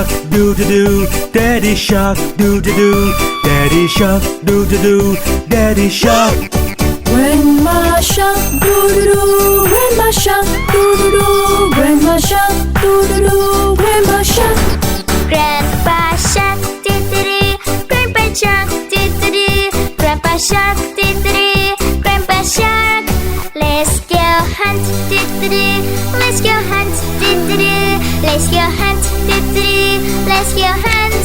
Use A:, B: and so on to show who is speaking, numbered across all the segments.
A: Shark, doo-doo-doo. Daddy Shark, doo-doo-doo. Daddy Shark, doo-doo-doo. Daddy Shark.
B: Grandma Shark, doo-doo-doo. Grandma Shark, doo-doo-doo. Grandma Shark, doo-doo-doo. Grandma Shark.
C: Grandpa Shark, doo-doo-doo. Grandpa Shark, doo-doo-doo. Grandpa Shark, doo-doo-doo. Grandpa Shark. Let's go hunt, doo-doo-doo. Let's go hunt, doo-doo-doo. Let's go hunt, doo-doo-doo. Let's go hunt.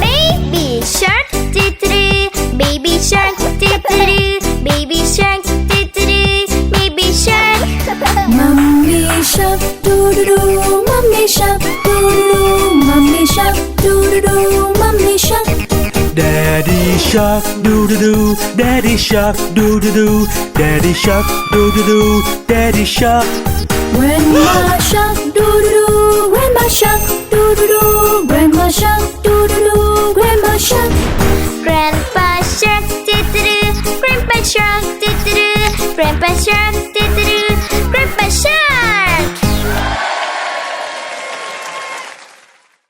C: Baby shark, doo-doo-doo. Baby shark, doo-doo-doo. Baby shark, doo-doo-doo. Baby shark.
B: Mummy Shark, doo-doo-doo. Mummy Shark, doo-doo-doo. Mummy Shark, doo-doo-doo. Mummy Shark.
A: Daddy Shark, doo-doo-doo. Daddy Shark, doo-doo-doo. Daddy Shark, doo-doo-doo. Daddy Shark.
B: Grandma Shark, doo-doo-doo. Grandma Shark, doo-doo-doo. Grandma Shark, doo-doo-doo. Grandma Shark.
C: Grandpa Shark, doo-doo-doo. Grandpa Shark, doo-doo-doo. Grandpa Shark,